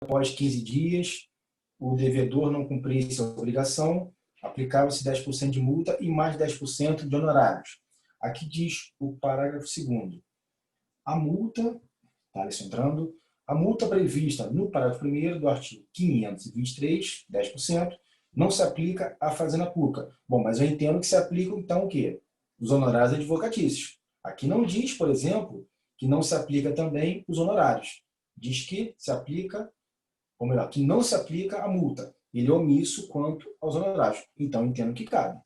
após 15 dias, o devedor não cumprisse a obrigação, aplicava-se 10% de multa e mais 10% de honorários. Aqui diz o parágrafo 2º. A multa, está entrando, a multa prevista no parágrafo 1º do artigo 523, 10%, não se aplica à fazenda pública. Bom, mas eu entendo que se aplica, então, o quê? Os honorários advocatícios. Aqui não diz, por exemplo, que não se aplica também os honorários. Diz que se aplica, ou melhor, que não se aplica a multa. Ele é omisso quanto aos honorários. Então, entendo que cabe.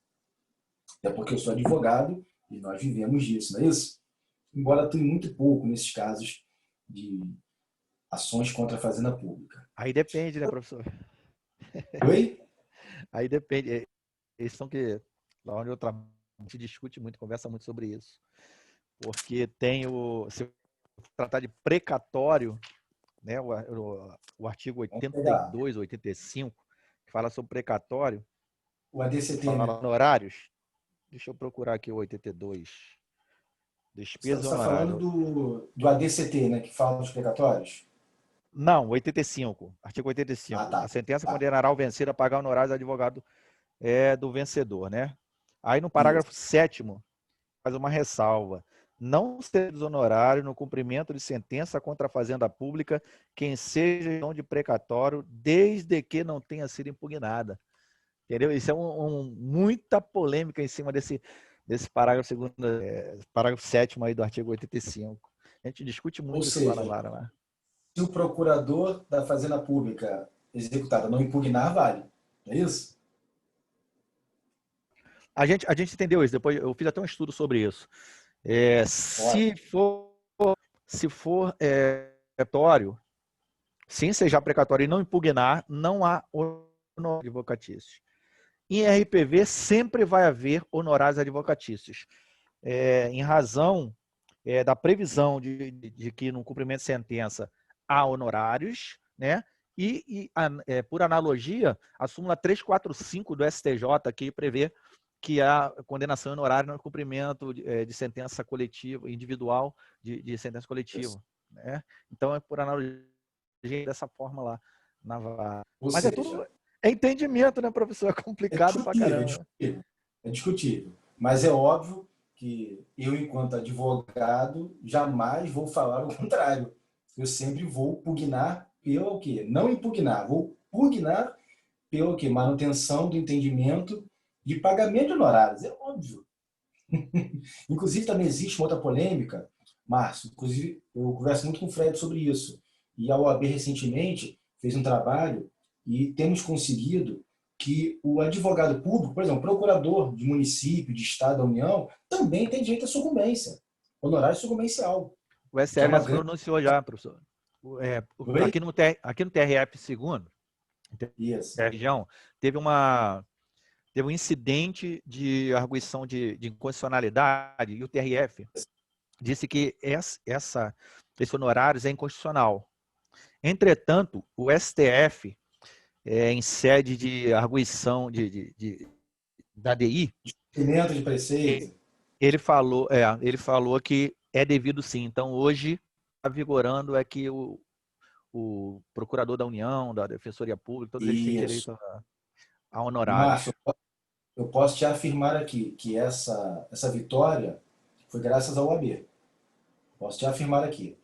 É porque eu sou advogado e nós vivemos disso, não é isso? Embora tenha muito pouco nesses casos de ações contra a fazenda pública. Aí depende, né, professor? Oi? Aí depende. Eles são que, lá onde eu trabalho, a gente discute muito, conversa muito sobre isso. Porque tem se tratar de precatório, né, o artigo 82, 85, que fala sobre precatório, o ADCT, fala né? honorários. Deixa eu procurar aqui o 82. Despesas Você e está falando honorários. do ADCT, né, que fala dos precatórios? Não, 85. Artigo 85. Ah, tá. A sentença Tá. condenará o vencido a pagar honorários do advogado do vencedor, né? Aí no Isso. parágrafo 7º, faz uma ressalva. Não ser desonorário no cumprimento de sentença contra a fazenda pública quem seja de precatório, desde que não tenha sido impugnada. Entendeu? Isso é muita polêmica em cima desse parágrafo segundo, parágrafo 7º aí do artigo 85. A gente discute muito Ou isso lá seja, na vara, né? se o procurador da fazenda pública executada não impugnar, vale. É isso? A gente entendeu isso. Depois eu fiz até um estudo sobre isso. Se for precatório, sem seja precatório e não impugnar, não há honorários advocatícios. Em RPV sempre vai haver honorários advocatícios, em razão da previsão de que no cumprimento de sentença há honorários, né? Por analogia, a súmula 345 do STJ que prevê que há condenação honorária no cumprimento de sentença coletiva, individual, de sentença coletiva. Né? Então, é por analogia dessa forma lá na vara. Mas é tudo entendimento, né, professor? É complicado pra caramba. É discutível. Mas é óbvio que eu, enquanto advogado, jamais vou falar o contrário. Eu sempre vou pugnar pelo quê? Não impugnar, vou pugnar pelo quê? Manutenção do entendimento de pagamento de honorários. É óbvio. Inclusive, também existe uma outra polêmica, Márcio, inclusive eu converso muito com o Fred sobre isso, e a OAB recentemente fez um trabalho e temos conseguido que o advogado público, por exemplo, procurador de município, de estado da União, também tem direito à sucumbência, honorário sucumbencial. O STF já se pronunciou já, professor. Aqui no TRF2º, região, teve um incidente de arguição de inconstitucionalidade e o TRF disse que esse honorário é inconstitucional. Entretanto, o STF, em sede de arguição da ADI, de preceito, ele falou que é devido sim. Então, hoje, está vigorando que o procurador da União, da Defensoria Pública, todos eles têm direito a honorários. Márcio, eu posso te afirmar aqui que essa vitória foi graças ao OAB. Posso te afirmar aqui.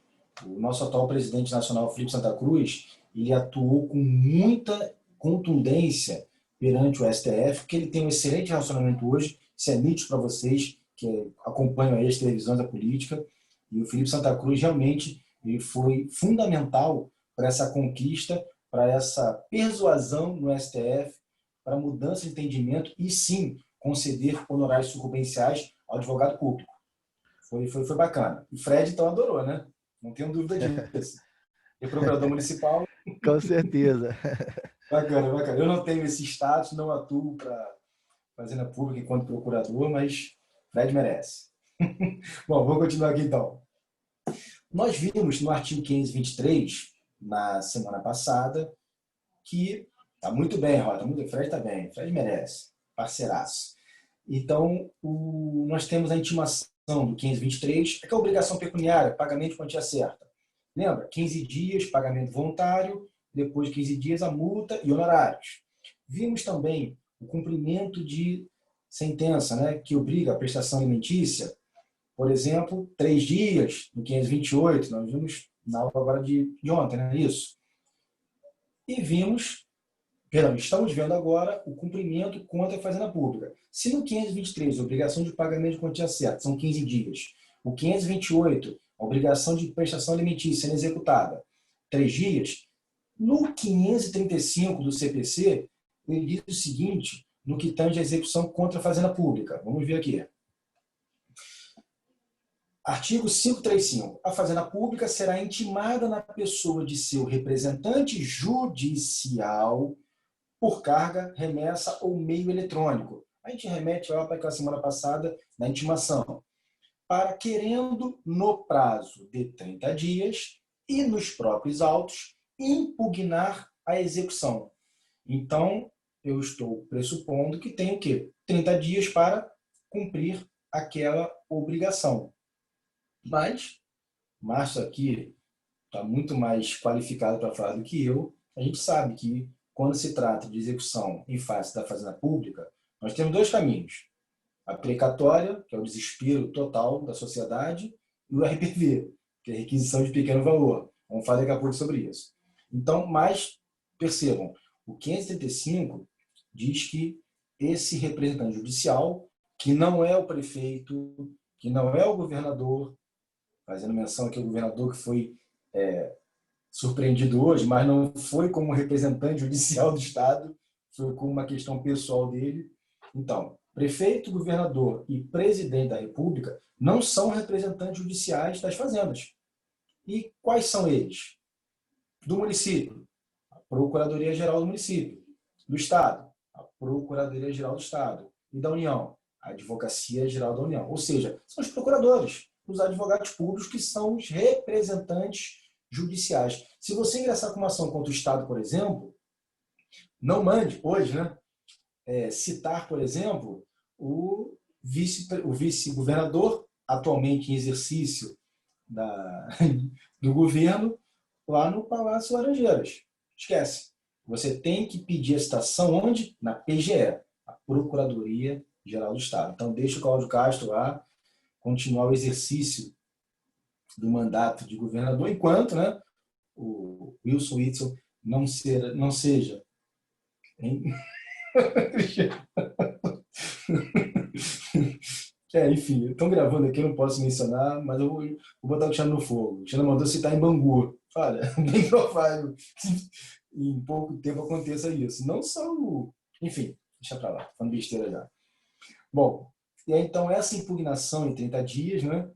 O nosso atual presidente nacional, Felipe Santa Cruz, ele atuou com muita contundência perante o STF, porque ele tem um excelente relacionamento hoje, isso é nítido para vocês que acompanham aí as televisões da política, e o Felipe Santa Cruz realmente ele foi fundamental para essa conquista, para essa persuasão no STF, para mudança de entendimento e sim conceder honorários sucumbenciais ao advogado público. Foi bacana. E Fred, então, adorou, né? Não tenho dúvida disso. E procurador municipal. Com certeza. Bacana, bacana. Eu não tenho esse status, não atuo para fazenda pública enquanto procurador, mas Fred merece. Bom, vamos continuar aqui então. Nós vimos no artigo 523, na semana passada, que está muito bem, Rota. Fred está bem, Fred merece. Parceiraço. Então, nós temos a intimação do 523, que é a obrigação pecuniária, pagamento de quantia certa. Lembra? 15 dias, pagamento voluntário, depois de 15 dias, a multa e honorários. Vimos também o cumprimento de sentença, né, que obriga a prestação alimentícia, por exemplo, 3 dias, no 528, nós vimos na aula agora de ontem, não é isso? E estamos vendo agora o cumprimento contra a Fazenda Pública. Se no 523, a obrigação de pagamento de quantia certa são 15 dias, o 528, a obrigação de prestação alimentícia sendo executada, 3 dias, no 535 do CPC, ele diz o seguinte, no que tange a execução contra a Fazenda Pública. Vamos ver aqui. Artigo 535. A Fazenda Pública será intimada na pessoa de seu representante judicial por carga, remessa ou meio eletrônico. A gente remete lá para aquela semana passada na intimação. Para querendo, no prazo de 30 dias e nos próprios autos, impugnar a execução. Então, eu estou pressupondo que tem o quê? 30 dias para cumprir aquela obrigação. Mas, Márcio aqui está muito mais qualificado para falar do que eu. A gente sabe que, quando se trata de execução em face da Fazenda Pública, nós temos 2 caminhos. A precatória, que é o desespero total da sociedade, e o RPV, que é a requisição de pequeno valor. Vamos falar daqui a pouco sobre isso. Então, mas, percebam, o 535 diz que esse representante judicial, que não é o prefeito, que não é o governador, fazendo menção aqui ao governador que foi surpreendido hoje, mas não foi como representante judicial do Estado, foi como uma questão pessoal dele. Então, prefeito, governador e presidente da República não são representantes judiciais das fazendas. E quais são eles? Do município, a Procuradoria-Geral do município. Do Estado, a Procuradoria-Geral do Estado. E da União, a Advocacia-Geral da União. Ou seja, são os procuradores, os advogados públicos que são os representantes judiciais. Se você ingressar com uma ação contra o Estado, por exemplo, não mande hoje, né, citar, por exemplo, o vice-governador, atualmente em exercício do governo, lá no Palácio Laranjeiras. Esquece. Você tem que pedir a citação onde? Na PGE, a Procuradoria-Geral do Estado. Então, deixa o Cláudio Castro lá continuar o exercício do mandato de governador, enquanto, né, o Wilson Witzel não seja. Enfim, estão gravando aqui, eu não posso mencionar, mas eu vou botar o Cristiano no fogo. O Cristiano mandou citar em Bangu. Olha, bem provável que em pouco tempo aconteça isso. Não só o... Enfim, deixa para lá, falando besteira já. Bom, e aí, então, essa impugnação em 30 dias, né?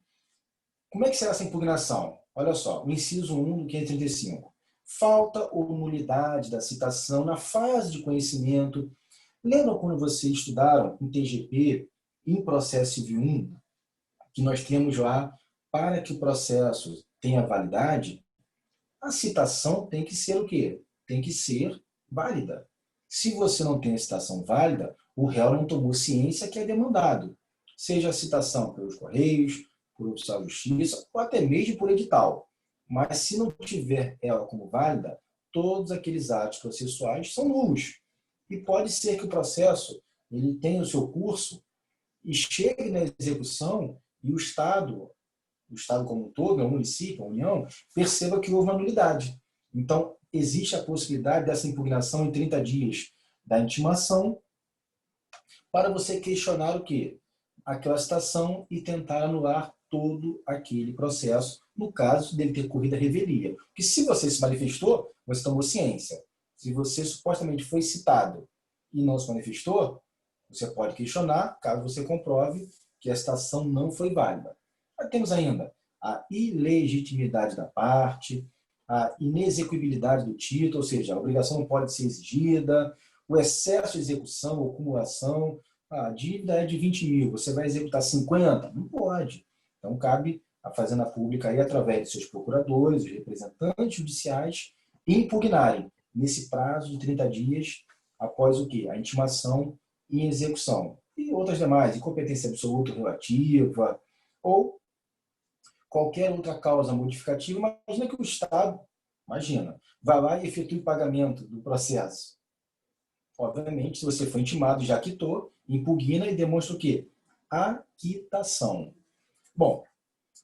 Como é que será essa impugnação? Olha só, o inciso 1 do 535. Falta ou nulidade da citação na fase de conhecimento. Lembram quando vocês estudaram em TGP, em processo civil 1, que nós temos lá, para que o processo tenha validade, a citação tem que ser o quê? Tem que ser válida. Se você não tem a citação válida, o réu não tomou ciência que é demandado. Seja a citação pelos Correios, por oficial de justiça, ou até mesmo por edital. Mas se não tiver ela como válida, todos aqueles atos processuais são nulos. E pode ser que o processo ele tenha o seu curso e chegue na execução e o Estado como um todo, o município, a União, perceba que houve uma nulidade. Então, existe a possibilidade dessa impugnação em 30 dias da intimação para você questionar o quê? Aquela citação e tentar anular todo aquele processo, no caso dele ter corrido a revelia. Porque se você se manifestou, você tomou ciência. Se você supostamente foi citado e não se manifestou, você pode questionar, caso você comprove que a citação não foi válida. Aí temos ainda a ilegitimidade da parte, a inexequibilidade do título, ou seja, a obrigação não pode ser exigida, o excesso de execução ou acumulação. A dívida é de 20 mil, você vai executar 50? Não pode. Então, cabe à Fazenda Pública, aí, através de seus procuradores, os representantes judiciais, impugnarem nesse prazo de 30 dias após o quê? A intimação e execução. E outras demais, incompetência absoluta relativa, ou qualquer outra causa modificativa. Imagina que o Estado Imagina, vai lá e efetua o pagamento do processo. Obviamente, se você foi intimado, já quitou, impugna e demonstra o quê? A quitação. Bom,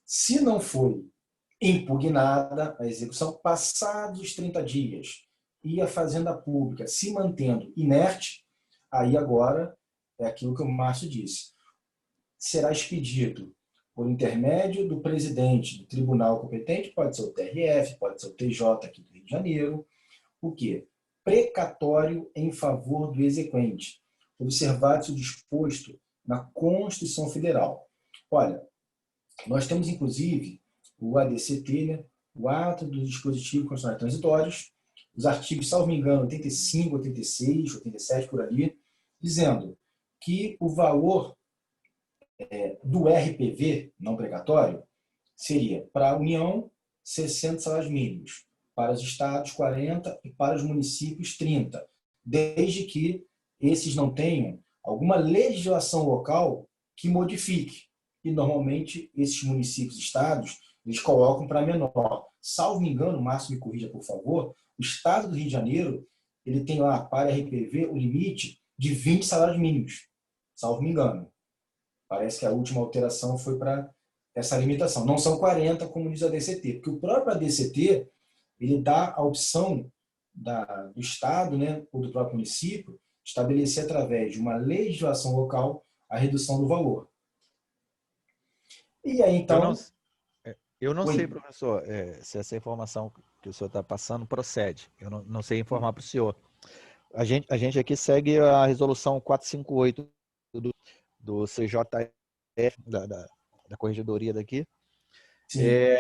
se não foi impugnada a execução, passados os 30 dias, e a Fazenda Pública se mantendo inerte, aí agora é aquilo que o Márcio disse. Será expedido por intermédio do presidente do tribunal competente, pode ser o TRF, pode ser o TJ aqui do Rio de Janeiro, o quê? Precatório em favor do exequente, observado o disposto na Constituição Federal. Olha, nós temos, inclusive, o ADCT, né? O Ato dos Dispositivos Constitucionais Transitórios, os artigos, salvo me engano, 85, 86, 87, por ali, dizendo que o valor do RPV, não precatório, seria para a União 60 salários mínimos, para os estados 40 e para os municípios 30, desde que esses não tenham alguma legislação local que modifique. E normalmente esses municípios e estados, eles colocam para menor. Salvo me engano, Márcio me corrija por favor, o estado do Rio de Janeiro, ele tem lá para RPV o limite de 20 salários mínimos, salvo me engano. Parece que a última alteração foi para essa limitação. Não são 40, como diz a DCT, porque o próprio ADCT, ele dá a opção do Estado, né, ou do próprio município, estabelecer através de uma legislação local a redução do valor. E aí, então... Eu não sei, professor, se essa informação que o senhor está passando procede. Eu não sei informar para o senhor. A gente aqui segue a resolução 458 do CJF, da corregedoria daqui,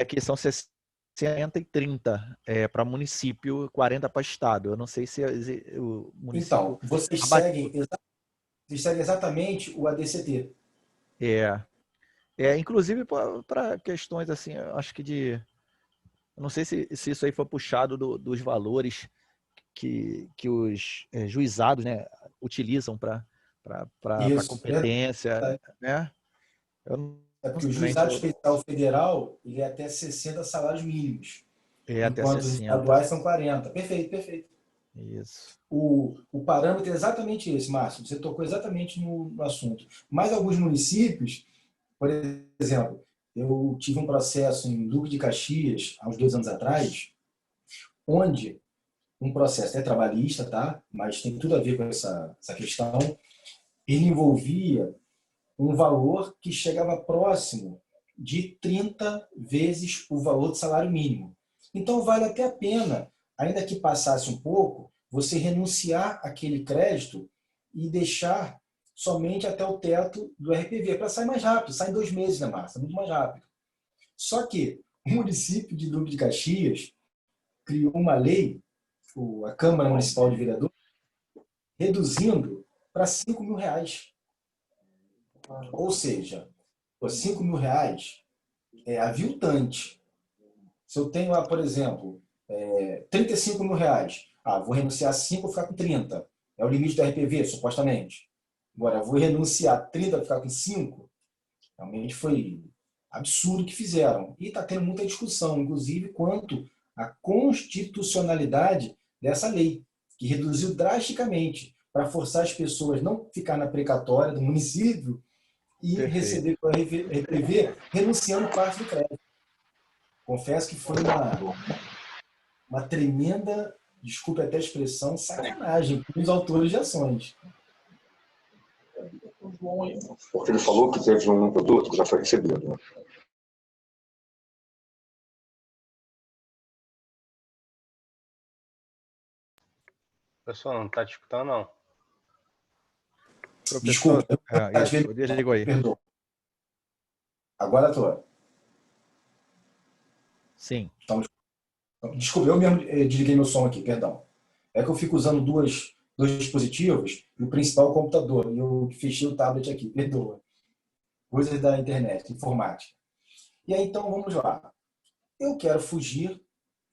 que são 60 e 30 para município, 40 para estado. Eu não sei se o município... Então, vocês seguem exatamente o ADCT. Inclusive para questões assim, acho que eu não sei se isso aí foi puxado dos valores que os juizados, né, utilizam para competência, né? Porque o Juizado Especial Federal ele é até 60 salários mínimos, enquanto os estaduais são 40. Perfeito, perfeito. Isso. O parâmetro é exatamente esse, Márcio. Você tocou exatamente no assunto. Mas alguns municípios, por exemplo, eu tive um processo em Duque de Caxias, há uns 2 anos atrás, onde um processo é trabalhista, tá? Mas tem tudo a ver com essa questão. Ele envolvia um valor que chegava próximo de 30 vezes o valor do salário mínimo. Então, vale até a pena, ainda que passasse um pouco, você renunciar àquele crédito e deixar somente até o teto do RPV, para sair mais rápido. Sai em 2 meses, né, Márcia? Muito mais rápido. Só que o município de Duque de Caxias criou uma lei, a Câmara Municipal de Vereadores, reduzindo para R$5.000. Ou seja, R$5.000 é aviltante. Se eu tenho lá, por exemplo, R$35.000, vou renunciar a 5, vou ficar com 30. É o limite do RPV, supostamente. Agora, vou renunciar a 30, vou ficar com 5. Realmente foi absurdo o que fizeram. E está tendo muita discussão, inclusive, quanto à constitucionalidade dessa lei, que reduziu drasticamente para forçar as pessoas a não ficar na precatória do município e receber o RPV renunciando parte do crédito. Confesso que foi uma tremenda, desculpe até a expressão, sacanagem com os autores de ações. Porque ele falou que teve um produto que já foi recebido. Né? Pessoal, não está te escutando, não? Professor, desculpa, desligou aí. Perdão. Agora estou. Sim. Então, desculpa, eu mesmo desliguei meu som aqui, perdão. É que eu fico usando dois dispositivos e o principal é o computador. E eu fechei o tablet aqui, perdoa. Coisas da internet, informática. E aí, então, vamos lá. Eu quero fugir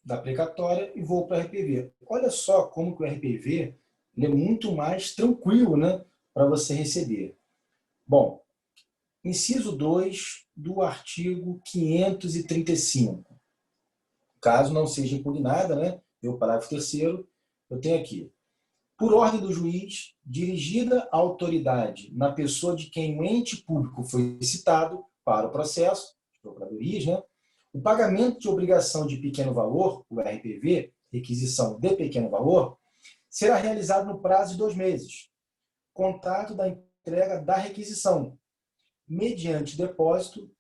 da precatória e vou para o RPV. Olha só como que o RPV ele é muito mais tranquilo, né, para você receber. Bom, inciso 2 do artigo 535. Caso não seja impugnada, né, o parágrafo 3º, eu tenho aqui: por ordem do juiz, dirigida a autoridade na pessoa de quem o ente público foi citado para o processo, as procuradorias, né, o pagamento de obrigação de pequeno valor, o RPV, requisição de pequeno valor, será realizado no prazo de 2 meses, contato da entrega da requisição, mediante depósito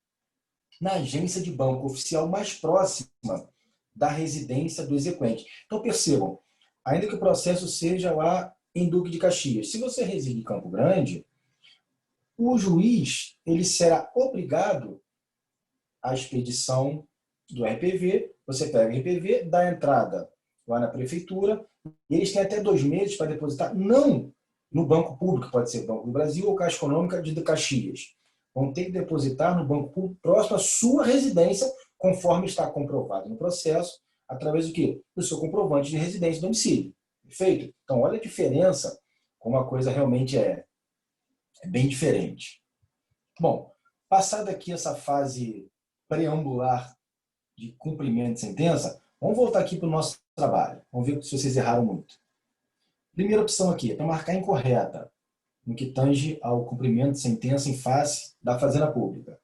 na agência de banco oficial mais próxima da residência do exequente. Então, percebam, ainda que o processo seja lá em Duque de Caxias, se você reside em Campo Grande, o juiz ele será obrigado à expedição do RPV. Você pega o RPV, dá a entrada lá na prefeitura, e eles têm até 2 meses para depositar, não no banco público, pode ser Banco do Brasil ou Caixa Econômica de Caxias. Vão ter que depositar no banco público próximo à sua residência, conforme está comprovado no processo, através do quê? Do seu comprovante de residência e domicílio. Perfeito? Então, olha a diferença, como a coisa realmente é bem diferente. Bom, passada aqui essa fase preambular de cumprimento de sentença, vamos voltar aqui para o nosso trabalho. Vamos ver se vocês erraram muito. Primeira opção aqui, é para marcar incorreta, no que tange ao cumprimento de sentença em face da Fazenda Pública.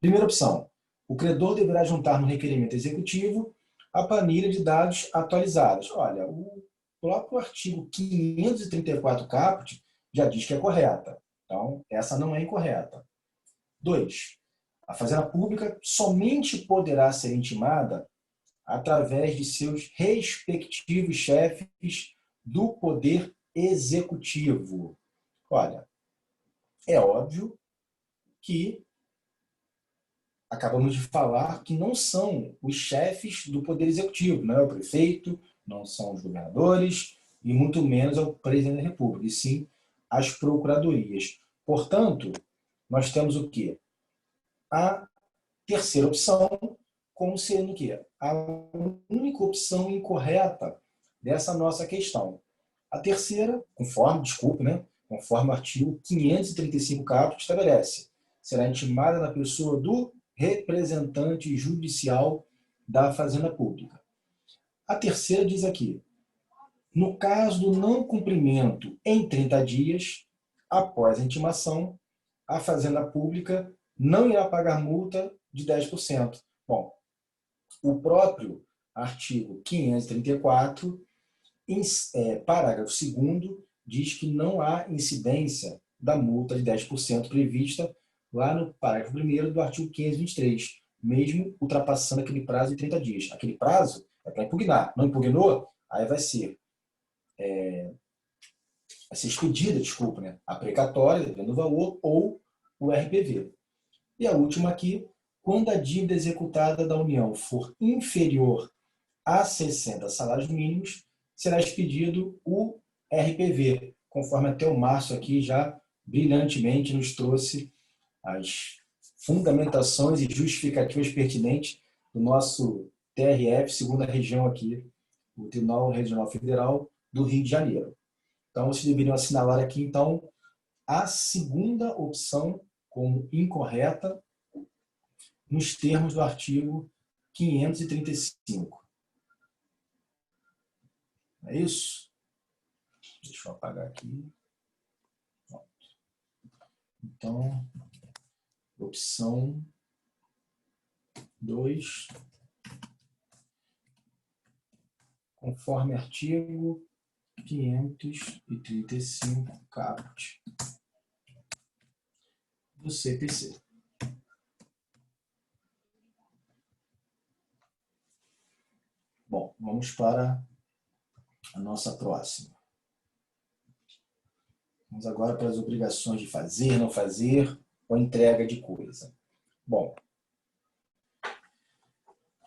Primeira opção, o credor deverá juntar no requerimento executivo a planilha de dados atualizados. Olha, o próprio artigo 534 caput já diz que é correta. Então, essa não é incorreta. 2. A Fazenda Pública somente poderá ser intimada através de seus respectivos chefes do Poder Executivo. Olha, é óbvio que acabamos de falar que não são os chefes do Poder Executivo, não é o prefeito, não são os governadores e muito menos é o presidente da República, e sim as procuradorias. Portanto, nós temos o quê? A terceira opção, como sendo o quê? A única opção incorreta dessa nossa questão. A terceira, conforme o artigo 535 caput estabelece, será intimada na pessoa do representante judicial da Fazenda Pública. A terceira diz aqui: no caso do não cumprimento em 30 dias, após a intimação, a Fazenda Pública não irá pagar multa de 10%. Bom, o próprio artigo 534, parágrafo 2º, diz que não há incidência da multa de 10% prevista lá no parágrafo 1º do artigo 523, mesmo ultrapassando aquele prazo de 30 dias. Aquele prazo é para impugnar. Não impugnou? Aí vai ser expedida, a precatória, dependendo do valor, ou o RPV. E a última aqui, quando a dívida executada da União for inferior a 60 salários mínimos, será expedido o RPV, conforme até o Márcio aqui já brilhantemente nos trouxe as fundamentações e justificativas pertinentes do nosso TRF, segunda região aqui, o Tribunal Regional Federal do Rio de Janeiro. Então, vocês deveriam assinalar aqui, então, a segunda opção como incorreta nos termos do artigo 535. É isso? Deixa eu apagar aqui. Pronto. Então, opção 2, conforme artigo 535 caput do CPC. Bom, vamos para a nossa próxima. Vamos agora para as obrigações de fazer, não fazer ou entrega de coisa. Bom,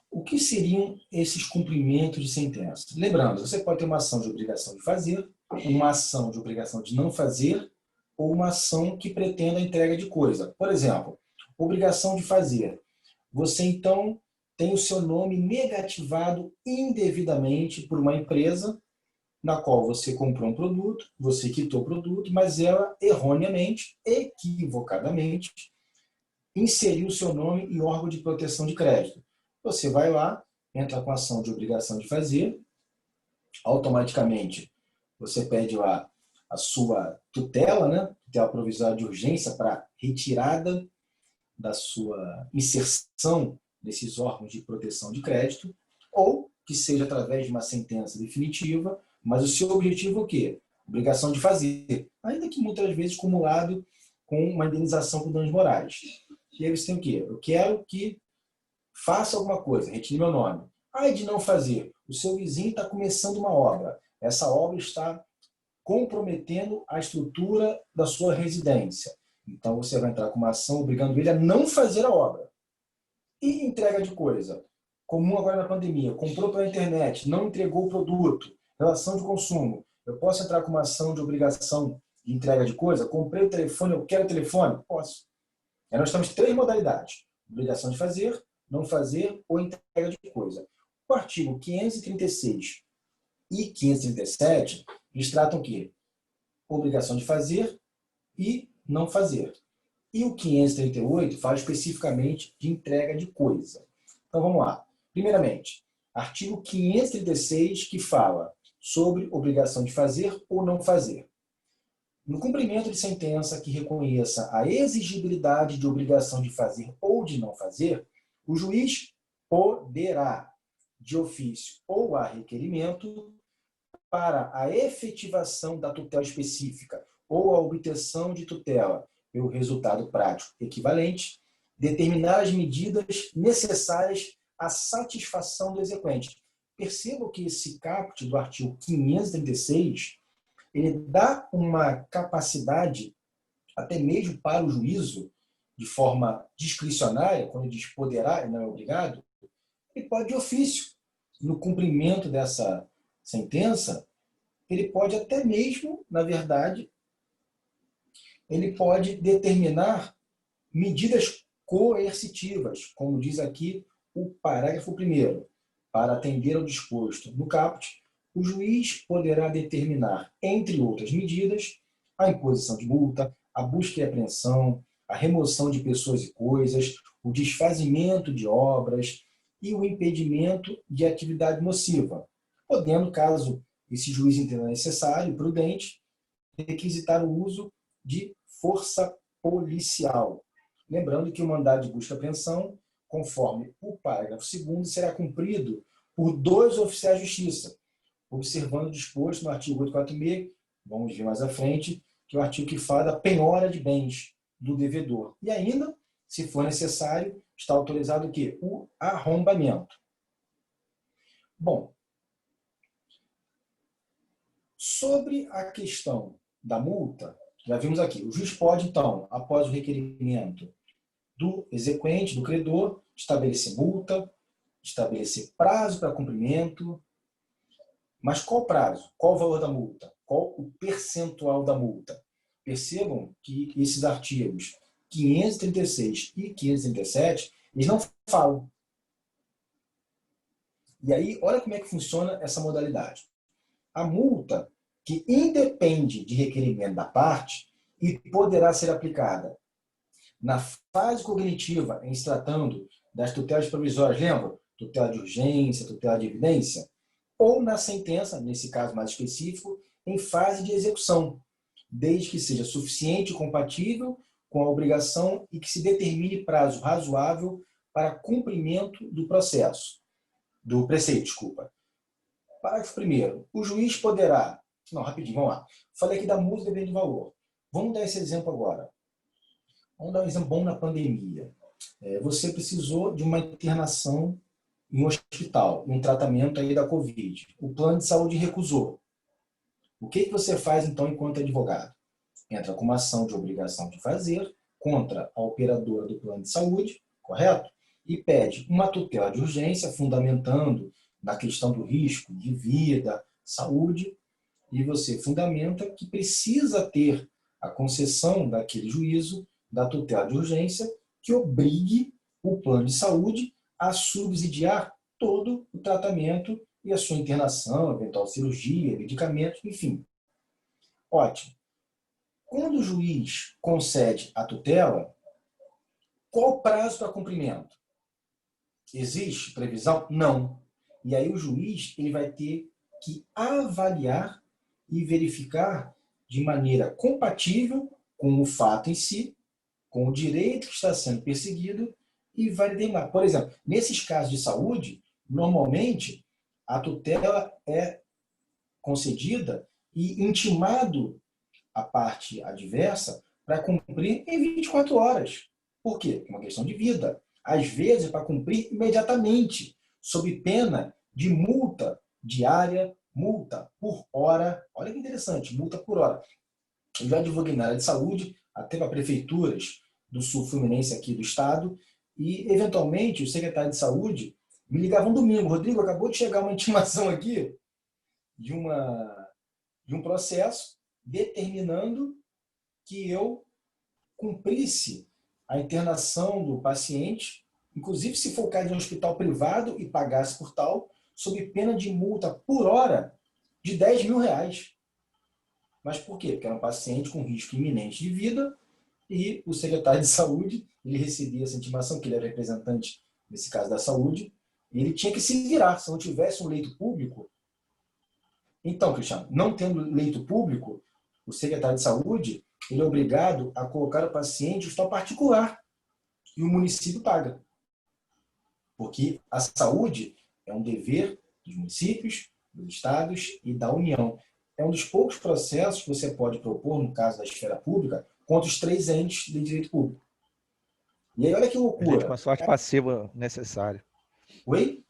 o que seriam esses cumprimentos de sentença? Lembrando, você pode ter uma ação de obrigação de fazer, uma ação de obrigação de não fazer, ou uma ação que pretenda a entrega de coisa. Por exemplo, obrigação de fazer. Você, então, tem o seu nome negativado indevidamente por uma empresa na qual você comprou um produto, você quitou o produto, mas ela erroneamente, equivocadamente, inseriu o seu nome em órgão de proteção de crédito. Você vai lá, entra com a ação de obrigação de fazer, automaticamente você pede lá a sua tutela, né? Tutela provisória de urgência para retirada da sua inserção nesses órgãos de proteção de crédito, ou que seja através de uma sentença definitiva, mas o seu objetivo é o quê? Obrigação de fazer, ainda que muitas vezes acumulado com uma indenização por danos morais. E aí você tem o quê? Eu quero que faça alguma coisa, retire meu nome. Aí de não fazer, o seu vizinho está começando uma obra. Essa obra está comprometendo a estrutura da sua residência. Então você vai entrar com uma ação obrigando ele a não fazer a obra. E entrega de coisa, comum agora na pandemia, comprou pela internet, não entregou o produto, relação de consumo. Eu posso entrar com uma ação de obrigação de entrega de coisa? Comprei o telefone, eu quero o telefone? Posso. Aí nós temos 3 modalidades: obrigação de fazer, não fazer ou entrega de coisa. O artigo 536 e 537, eles tratam o quê? Obrigação de fazer e não fazer. E o 538 fala especificamente de entrega de coisa. Então vamos lá. Primeiramente, artigo 536, que fala sobre obrigação de fazer ou não fazer. No cumprimento de sentença que reconheça a exigibilidade de obrigação de fazer ou de não fazer, o juiz poderá, de ofício ou a requerimento, para a efetivação da tutela específica ou a obtenção de tutela pelo resultado prático equivalente, determinar as medidas necessárias à satisfação do exequente. Percebam que esse caput do artigo 536, ele dá uma capacidade, até mesmo para o juízo, de forma discricionária, quando diz poderá e não é obrigado, ele pode de ofício, no cumprimento dessa sentença, ele pode até mesmo, na verdade, ele pode determinar medidas coercitivas, como diz aqui o parágrafo 1º. Para atender ao disposto no caput, o juiz poderá determinar, entre outras medidas, a imposição de multa, a busca e apreensão, a remoção de pessoas e coisas, o desfazimento de obras e o impedimento de atividade nociva, podendo, caso esse juiz entenda necessário e prudente, requisitar o uso de força policial. Lembrando que o mandado de busca e apreensão, conforme o parágrafo 2º, será cumprido por 2 oficiais de justiça, observando o disposto no artigo 846, vamos ver mais à frente, que é o artigo que fala da penhora de bens do devedor. E ainda, se for necessário, está autorizado o quê? O arrombamento. Bom, sobre a questão da multa, já vimos aqui, o juiz pode, então, após o requerimento do exequente, do credor, estabelecer multa, estabelecer prazo para cumprimento. Mas qual o prazo? Qual o valor da multa? Qual o percentual da multa? Percebam que esses artigos 536 e 537, eles não falam. E aí, olha como é que funciona essa modalidade. A multa, que independe de requerimento da parte e poderá ser aplicada na fase cognitiva, em se tratando das tutelas provisórias, lembra? Tutela de urgência, tutela de evidência, ou na sentença, nesse caso mais específico, em fase de execução, desde que seja suficiente e compatível com a obrigação e que se determine prazo razoável para cumprimento do processo, do preceito, desculpa. Parágrafo 1º. O juiz poderá... Não, rapidinho, vamos lá. Falei aqui da multa dependendo do valor. Vamos dar esse exemplo agora. Vamos dar um exemplo bom na pandemia. Você precisou de uma internação em um hospital, um tratamento aí da Covid. O plano de saúde recusou. O que você faz, então, enquanto advogado? Entra com uma ação de obrigação de fazer contra a operadora do plano de saúde, correto? E pede uma tutela de urgência, fundamentando na questão do risco de vida, saúde, e você fundamenta que precisa ter a concessão daquele juízo da tutela de urgência que obrigue o plano de saúde a subsidiar todo o tratamento e a sua internação, eventual cirurgia, medicamentos, enfim. Ótimo. Quando o juiz concede a tutela, qual o prazo para cumprimento? Existe previsão? Não. E aí o juiz ele vai ter que avaliar e verificar de maneira compatível com o fato em si, com o direito que está sendo perseguido e vai determinar. Por exemplo, nesses casos de saúde, normalmente a tutela é concedida e intimado a parte adversa para cumprir em 24 horas. Por quê? Uma questão de vida. Às vezes, para cumprir imediatamente, sob pena de multa diária, multa por hora. Olha que interessante, multa por hora. Eu já advoguei na área de saúde, até para prefeituras do sul fluminense aqui do estado, e, eventualmente, o secretário de saúde me ligava um domingo. Rodrigo, acabou de chegar uma intimação aqui de um processo determinando que eu cumprisse a internação do paciente, inclusive se for o caso de um hospital privado e pagasse por tal, sob pena de multa por hora de R$10.000. Mas por quê? Porque era um paciente com risco iminente de vida e o secretário de saúde, ele recebia essa intimação, que ele era representante, nesse caso da saúde, e ele tinha que se virar. Se não tivesse um leito público. Então, Cristiano, não tendo leito público, o secretário de saúde ele é obrigado a colocar o paciente em hospital particular e o município paga. Porque a saúde é um dever dos municípios, dos estados e da União. É um dos poucos processos que você pode propor, no caso da esfera pública, contra os 3 entes de direito público. E aí, olha que loucura. Gente com a sorte passiva necessária. Oi?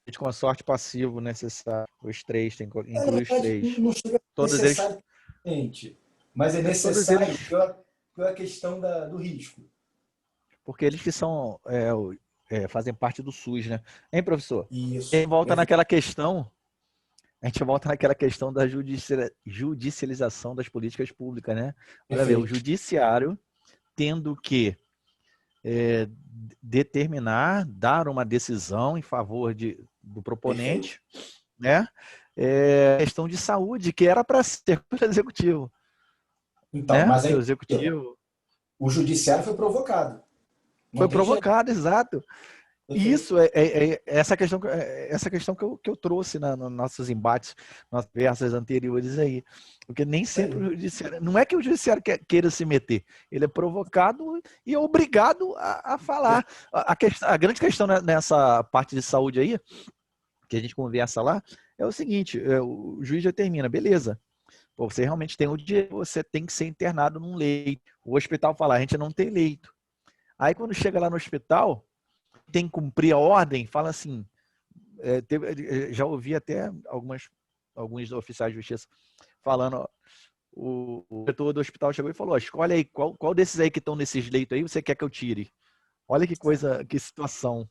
Gente com a sorte passiva necessária. Os 3, tem que incluir os 3. Não chega Todos necessário, mas é necessário eles... pela questão do risco. Porque eles que são, fazem parte do SUS, né? Hein, professor? Isso. A gente volta naquela questão da judicialização das políticas públicas, né? Olha ver, o judiciário tendo que determinar, dar uma decisão em favor do proponente, né? Questão de saúde, que era para ser pelo executivo. Então, né? mas aí, o executivo... o judiciário foi provocado. Foi provocado, exato. Isso essa questão que eu trouxe nos nossos embates, nas conversas anteriores aí. Porque nem sempre o judiciário... Não é que o judiciário queira se meter. Ele é provocado e é obrigado a falar. A grande questão nessa parte de saúde aí, que a gente conversa lá, é o seguinte, o juiz determina, beleza, você realmente tem o direito, você tem que ser internado num leito. O hospital fala, a gente não tem leito. Aí quando chega lá no hospital, tem que cumprir a ordem, fala assim, já ouvi até alguns oficiais de justiça falando, o diretor do hospital chegou e falou, escolhe aí, qual desses aí que estão nesses leitos aí você quer que eu tire? Olha que coisa, que situação.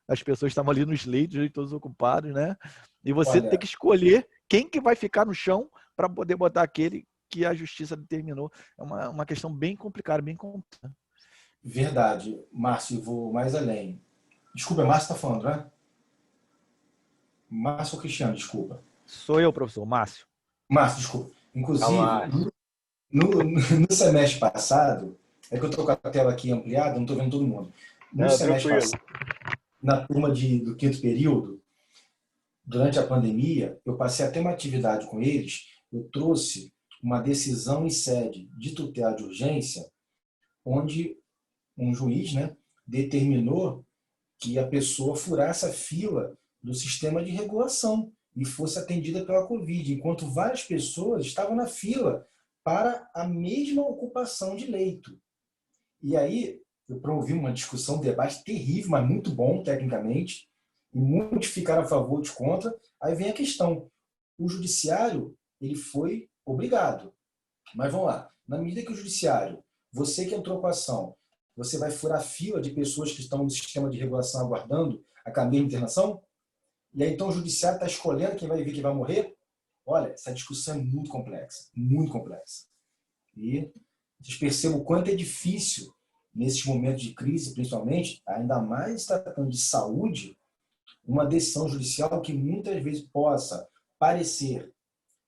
As pessoas estavam ali nos leitos, todos ocupados, né? E você tem que escolher quem que vai ficar no chão para poder botar aquele que a justiça determinou. É uma questão bem complicada, bem complexa. Verdade. Márcio, vou mais além. Desculpa, é Márcio que está falando, né? Márcio ou Cristiano, desculpa. Sou eu, professor, Márcio. Márcio, desculpa. Inclusive, no semestre passado, é que eu estou com a tela aqui ampliada, não estou vendo todo mundo. No semestre passado, na turma do 5º período, durante a pandemia, eu passei até uma atividade com eles, eu trouxe uma decisão em sede de tutela de urgência, onde um juiz, né, determinou que a pessoa furasse a fila do sistema de regulação e fosse atendida pela Covid, enquanto várias pessoas estavam na fila para a mesma ocupação de leito. E aí eu promovi uma discussão, um debate terrível, mas muito bom tecnicamente, e muitos ficaram a favor, outros contra. Aí vem a questão, o judiciário ele foi obrigado, mas vamos lá, na medida que o judiciário, você que entrou com a ação, você vai furar a fila de pessoas que estão no sistema de regulação aguardando a caminho de internação? E aí então o judiciário está escolhendo quem vai vir, quem vai morrer? Olha, essa discussão é muito complexa, muito complexa. E vocês percebam o quanto é difícil, nesses momentos de crise, principalmente, ainda mais tratando de saúde, uma decisão judicial que muitas vezes possa parecer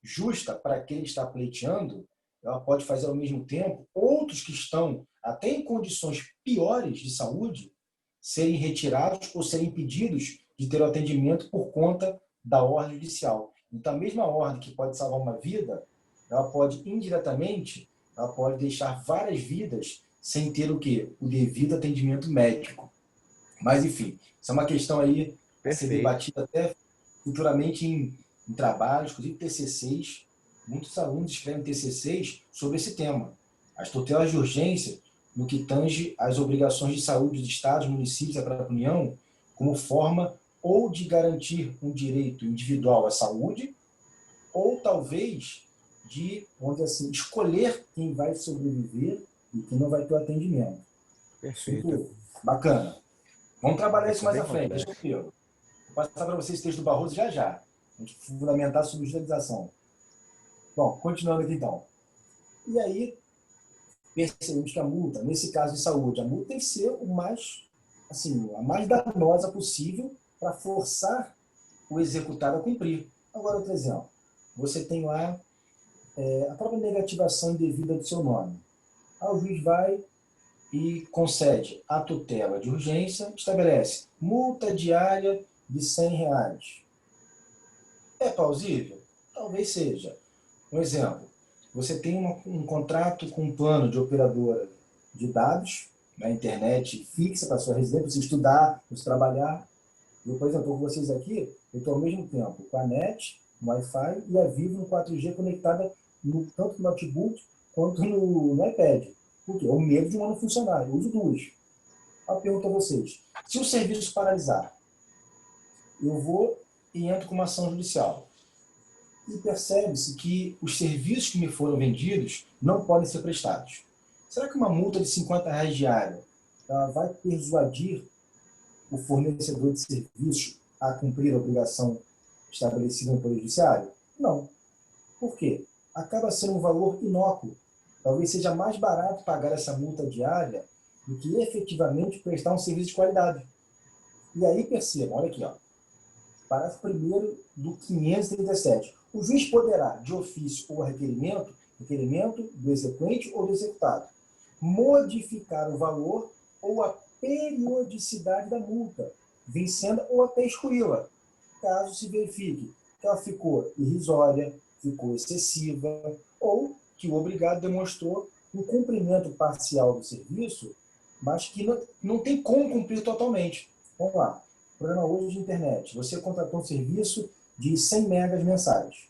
justa para quem está pleiteando, ela pode fazer ao mesmo tempo outros que estão até em condições piores de saúde serem retirados ou serem impedidos de ter o atendimento por conta da ordem judicial. Então, a mesma ordem que pode salvar uma vida, ela pode, indiretamente, ela pode deixar várias vidas sem ter o quê? O devido atendimento médico. Mas, enfim, isso é uma questão aí a ser debatida até futuramente em trabalhos, inclusive TCCs. Muitos alunos escrevem TCCs sobre esse tema. As tutelas de urgência, no que tange às obrigações de saúde dos estados, municípios e da própria União, como forma ou de garantir um direito individual à saúde, ou talvez de, vamos dizer assim, escolher quem vai sobreviver e quem não vai ter o atendimento. Perfeito. Muito bacana. Vamos trabalhar isso mais à frente. Deixa eu ver. Vou passar para vocês o texto do Barroso já já. A gente fundamentar sobre judicialização. Bom, continuando aqui então. E aí, percebemos que a multa, nesse caso de saúde, a multa tem que ser o mais, assim, a mais danosa possível para forçar o executado a cumprir. Agora, outro exemplo. Você tem lá a própria negativação indevida do seu nome. Aí o juiz vai e concede a tutela de urgência, estabelece multa diária de R$100. É plausível? Talvez seja. Um exemplo, você tem um contrato com um plano de operadora de dados, na internet fixa para sua residência, para você estudar, para você trabalhar. Eu, por exemplo, com vocês aqui, eu estou ao mesmo tempo com a NET, no Wi-Fi e a Vivo no 4G conectada tanto no notebook quanto no iPad. Por quê? É o medo de uma não funcionar. Eu uso duas. Eu pergunto a vocês, se o serviço paralisar, eu vou e entro com uma ação judicial. E percebe-se que os serviços que me foram vendidos não podem ser prestados. Será que uma multa de R$50 diária vai persuadir o fornecedor de serviços a cumprir a obrigação estabelecida no Poder Judiciário? Não. Por quê? Acaba sendo um valor inócuo. Talvez seja mais barato pagar essa multa diária do que efetivamente prestar um serviço de qualidade. E aí percebam, olha aqui, ó, parágrafo 1º do 537. O juiz poderá, de ofício ou requerimento do exequente ou do executado, modificar o valor ou a periodicidade da multa, vencendo ou até excluí-la, caso se verifique que ela ficou irrisória, ficou excessiva, ou que o obrigado demonstrou um cumprimento parcial do serviço, mas que não tem como cumprir totalmente. Vamos lá. Programa hoje de internet. Você contratou um serviço de 100 megas mensais.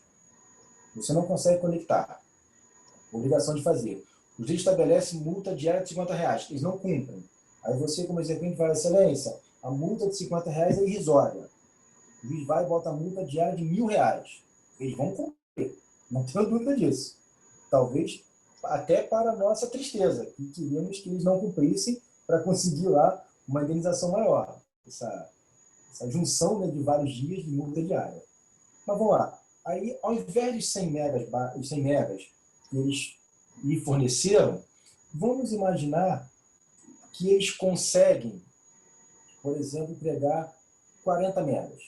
Você não consegue conectar. Obrigação de fazer. O juiz estabelece multa diária de R$50. Eles não cumprem. Aí você, como execuente, fala, excelência, a multa de R$50 é irrisória. O juiz vai e bota a multa diária de R$1.000. Eles vão cumprir. Não tenho dúvida disso. Talvez até para a nossa tristeza, que queríamos que eles não cumprissem para conseguir lá uma indenização maior. Essa junção, né, de vários dias de multa diária. Mas vamos lá. Aí, ao invés de 100 megas que eles me forneceram, vamos imaginar que eles conseguem, por exemplo, entregar 40 megas.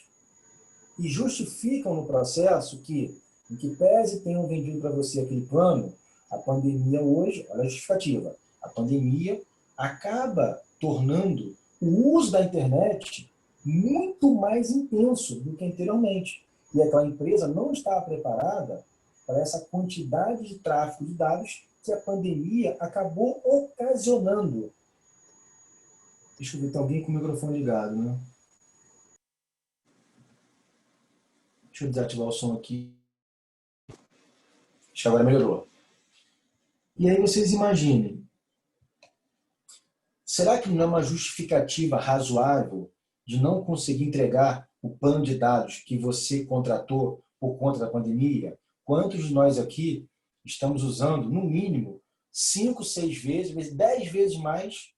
E justificam no processo que, em que pese tenham vendido para você aquele plano, a pandemia hoje, olha a justificativa, a pandemia acaba tornando o uso da internet muito mais intenso do que anteriormente. E aquela empresa não estava preparada para essa quantidade de tráfego de dados que a pandemia acabou ocasionando. Deixa eu ver, tem alguém com o microfone ligado, né? Deixa eu desativar o som aqui. Acho que agora melhorou. E aí vocês imaginem, será que não é uma justificativa razoável de não conseguir entregar o plano de dados que você contratou por conta da pandemia? Quantos de nós aqui estamos usando, no mínimo, 5, 6 vezes, 10 vezes mais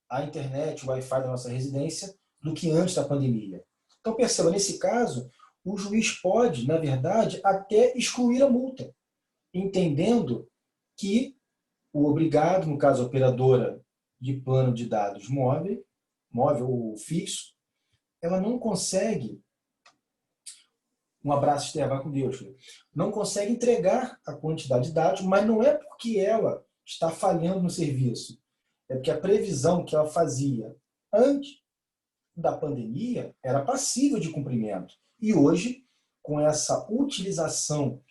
a internet, o Wi-Fi da nossa residência do que antes da pandemia? Então, perceba, nesse caso, o juiz pode, na verdade, até excluir a multa, entendendo que o obrigado, no caso a operadora de plano de dados móvel ou fixo, ela não consegue, um abraço Esther, vai com Deus, filho, não consegue entregar a quantidade de dados, mas não é porque ela está falhando no serviço, é porque a previsão que ela fazia antes da pandemia era passível de cumprimento. E hoje, com essa utilização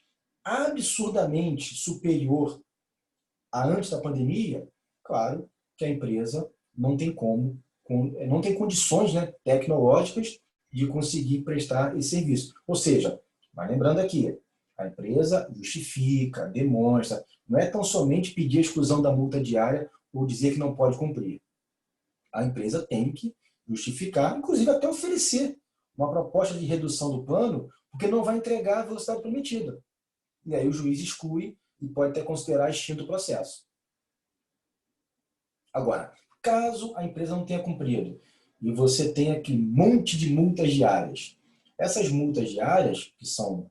absurdamente superior a antes da pandemia, claro que a empresa não tem não tem condições, né, tecnológicas de conseguir prestar esse serviço. Ou seja, mas lembrando aqui, a empresa justifica, demonstra, não é tão somente pedir a exclusão da multa diária ou dizer que não pode cumprir. A empresa tem que justificar, inclusive até oferecer uma proposta de redução do plano, porque não vai entregar a velocidade prometida. E aí o juiz exclui e pode até considerar extinto o processo. Agora, caso a empresa não tenha cumprido e você tenha aqui um monte de multas diárias, essas multas diárias, que são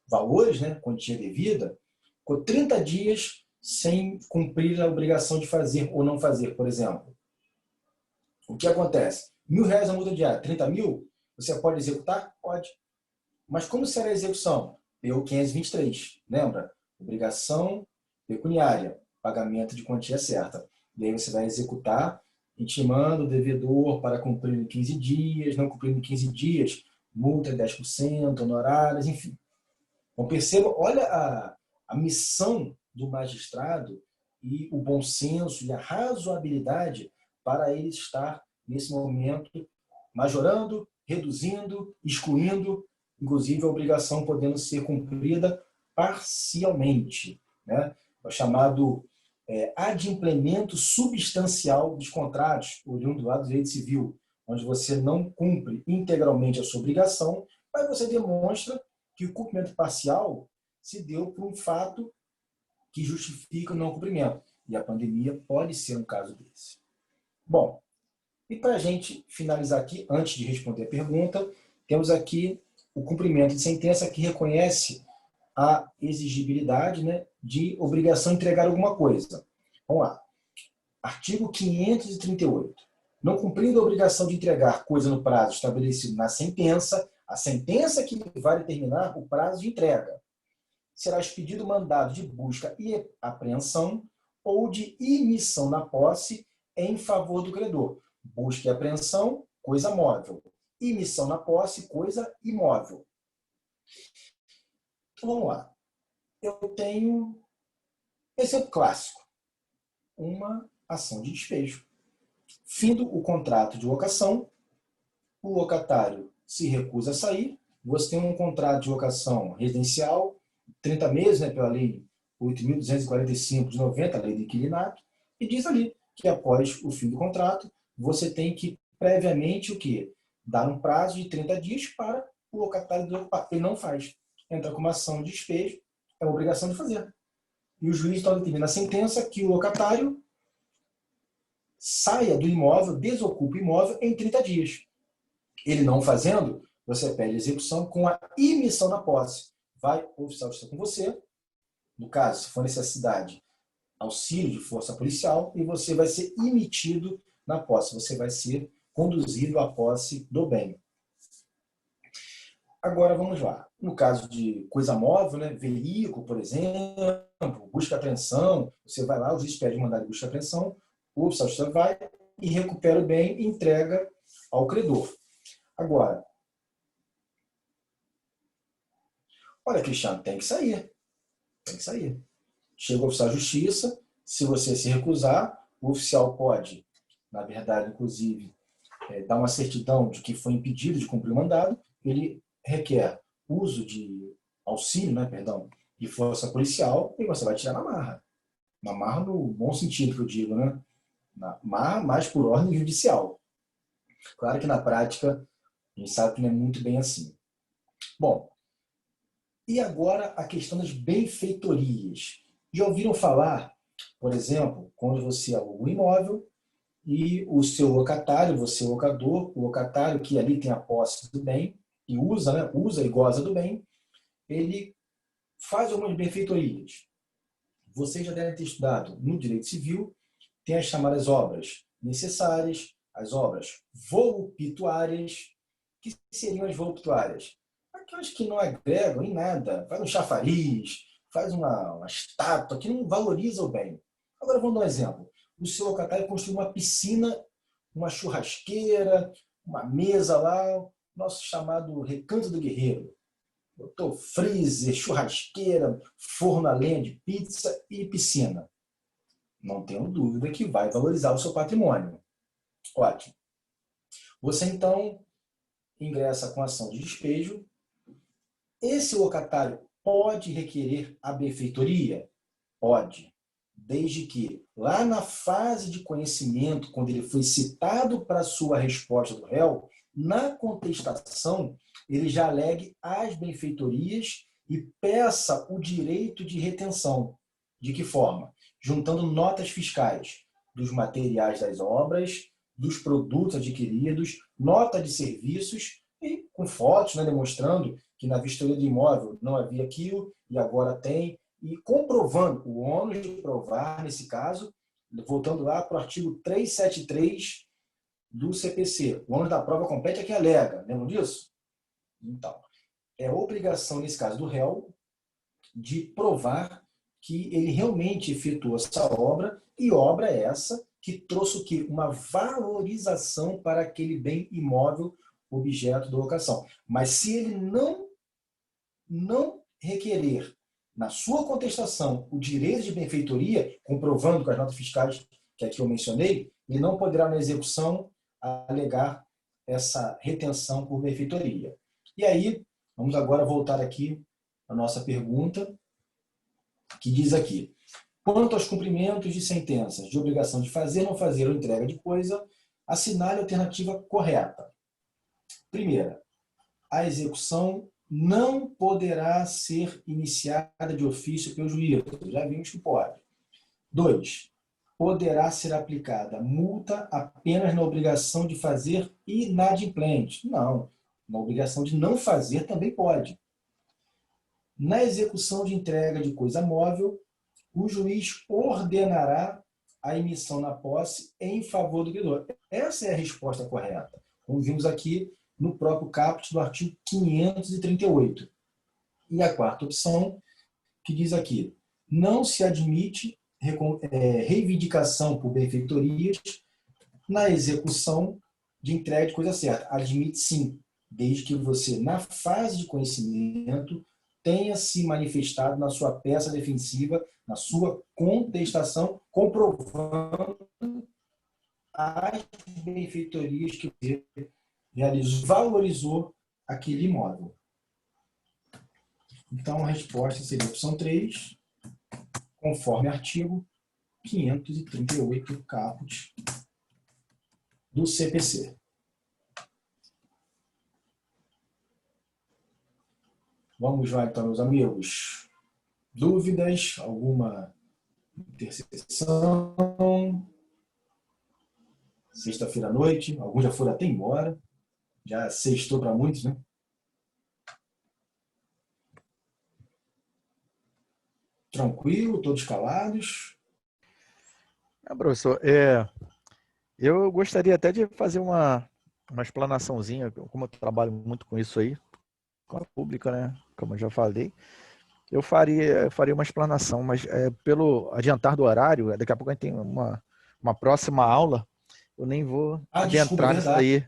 valores, né, quantia devida, com 30 dias sem cumprir a obrigação de fazer ou não fazer, por exemplo. O que acontece? R$1.000 a multa diária, 30 mil, você pode executar? Pode. Mas como será a execução? PU 523, lembra? Obrigação pecuniária, pagamento de quantia certa. E aí você vai executar intimando o devedor para cumprir em 15 dias, não cumprir em 15 dias, multa de 10%, honorários, enfim. Então perceba, olha a missão do magistrado e o bom senso e a razoabilidade para ele estar nesse momento majorando, reduzindo, excluindo, inclusive a obrigação podendo ser cumprida parcialmente, né? O chamado adimplemento substancial dos contratos, oriundo lá do direito civil, onde você não cumpre integralmente a sua obrigação, mas você demonstra que o cumprimento parcial se deu por um fato que justifica o não cumprimento. E a pandemia pode ser um caso desse. Bom, e para a gente finalizar aqui, antes de responder a pergunta, temos aqui o cumprimento de sentença que reconhece a exigibilidade, né, de obrigação de entregar alguma coisa. Vamos lá. Artigo 538. Não cumprindo a obrigação de entregar coisa no prazo estabelecido na sentença, a sentença que vai determinar o prazo de entrega, será expedido mandado de busca e apreensão ou de imissão na posse em favor do credor. Busca e apreensão, coisa móvel. Imissão na posse, coisa imóvel. Então vamos lá. Eu tenho exemplo clássico. Uma ação de despejo. Findo o contrato de locação, o locatário se recusa a sair, você tem um contrato de locação residencial, 30 meses, né, pela lei 8.245 de 90, a lei do inquilinato, e diz ali que após o fim do contrato, você tem que previamente o quê? Dar um prazo de 30 dias para o locatário desocupar. Ele não faz. Entra com uma ação de despejo, é uma obrigação de fazer. E o juiz então determina a sentença que o locatário saia do imóvel, desocupe o imóvel em 30 dias. Ele não fazendo, você pede execução com a imissão na posse. Vai o oficial de justiça com você, no caso, se for necessidade, auxílio de força policial, e você vai ser emitido na posse. Você vai ser conduzido à posse do bem. Agora vamos lá. No caso de coisa móvel, né, veículo, por exemplo, busca e apreensão, você vai lá, o juiz pede mandado de busca e apreensão, o oficial de justiça vai e recupera o bem e entrega ao credor. Agora, olha, Cristiano, tem que sair. Tem que sair. Chega o oficial de justiça, se você se recusar, o oficial pode, na verdade, inclusive, dar uma certidão de que foi impedido de cumprir o mandado, ele requer uso de auxílio, né, perdão, de força policial, e você vai tirar na marra. Na marra no bom sentido que eu digo, né? Na marra, mas por ordem judicial. Claro que na prática, a gente sabe que não é muito bem assim. Bom, e agora a questão das benfeitorias. Já ouviram falar, por exemplo, quando você aluga um imóvel e o seu locatário, você locador, o locatário que ali tem a posse do bem e usa, né, usa e goza do bem, ele faz algumas benfeitorias. Vocês já devem ter estudado no direito civil, tem as chamadas obras necessárias, as obras voluptuárias. O que seriam as voluptuárias? Aquelas que não agregam em nada, faz um chafariz, faz uma estátua que não valoriza o bem. Agora vamos dar um exemplo. O seu locatário construiu uma piscina, uma churrasqueira, uma mesa lá, nosso chamado Recanto do Guerreiro. Botou freezer, churrasqueira, forno a lenha de pizza e piscina. Não tenho dúvida que vai valorizar o seu patrimônio. Ótimo. Você, então, ingressa com ação de despejo. Esse locatário pode requerer a benfeitoria? Pode. Desde que, lá na fase de conhecimento, quando ele foi citado para a sua resposta do réu, na contestação, ele já alegue as benfeitorias e peça o direito de retenção. De que forma? Juntando notas fiscais dos materiais das obras, dos produtos adquiridos, nota de serviços e com fotos, né, demonstrando que na vistoria do imóvel não havia aquilo e agora tem, e comprovando o ônus de provar, nesse caso, voltando lá para o artigo 373 do CPC. O ônus da prova compete a quem alega. Lembram disso? Então, é obrigação, nesse caso do réu, de provar que ele realmente efetuou essa obra, e obra essa que trouxe o quê? Uma valorização para aquele bem imóvel objeto da locação. Mas se ele não requerer na sua contestação o direito de benfeitoria, comprovando com as notas fiscais que aqui eu mencionei, ele não poderá na execução alegar essa retenção por benfeitoria. E aí, vamos agora voltar aqui à nossa pergunta, que diz aqui: quanto aos cumprimentos de sentenças de obrigação de fazer, não fazer ou entrega de coisa, assinale a alternativa correta. Primeira, a execução não poderá ser iniciada de ofício pelo juízo. Já vimos que pode. 2. Poderá ser aplicada multa apenas na obrigação de fazer inadimplente. Não. Na obrigação de não fazer também pode. Na execução de entrega de coisa móvel, o juiz ordenará a emissão na posse em favor do credor. Essa é a resposta correta. Como vimos aqui no próprio caput do artigo 538. E a quarta opção, que diz aqui: não se admite reivindicação por benfeitorias na execução de entrega de coisa certa. Admite sim, desde que você, na fase de conhecimento, tenha se manifestado na sua peça defensiva, na sua contestação, comprovando as benfeitorias que você realizou, valorizou aquele imóvel. Então, a resposta seria a opção 3, conforme artigo 538 caput do CPC. Vamos lá, então, meus amigos. Dúvidas? Alguma interseção? Sexta-feira à noite, alguns já foram até embora. Já sextou para muitos, né? Tranquilo, todos calados? Professor, eu gostaria até de fazer uma explanaçãozinha, como eu trabalho muito com isso aí, com a pública, né? Como eu já falei. Eu faria uma explanação, mas pelo adiantar do horário, daqui a pouco a gente tem uma próxima aula, eu nem vou adentrar nisso aí.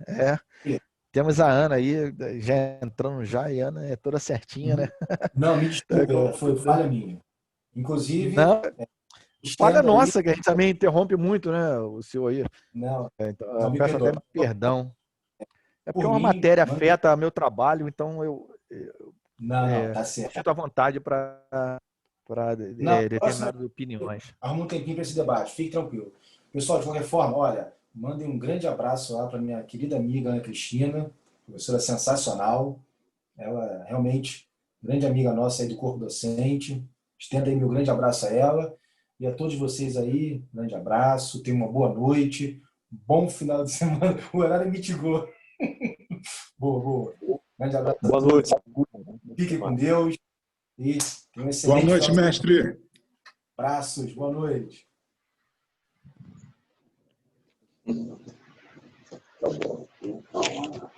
Temos a Ana aí, já entrando já, e a Ana é toda certinha, né? Não, me desculpa, foi falha minha. Inclusive, não, falha aí... nossa, que a gente também interrompe muito, né, o senhor aí. Não, então, não eu peço até perdão. É porque uma matéria afeta meu trabalho, então Não, tá certo. Sinto à vontade para determinadas opiniões. Arruma um tempinho para esse debate, fique tranquilo. Pessoal, de qualquer forma, olha, mandem um grande abraço lá para minha querida amiga Ana Cristina, professora sensacional. Ela é realmente grande amiga nossa aí do corpo docente. Estenda aí meu grande abraço a ela. E a todos vocês aí, grande abraço, tenham uma boa noite, bom final de semana. O horário mitigou. Boa. Grande abraço a todos. Fiquem com Deus. E tenham um excelente boa noite, mestre. Abraços, boa noite. Tá bom. Então...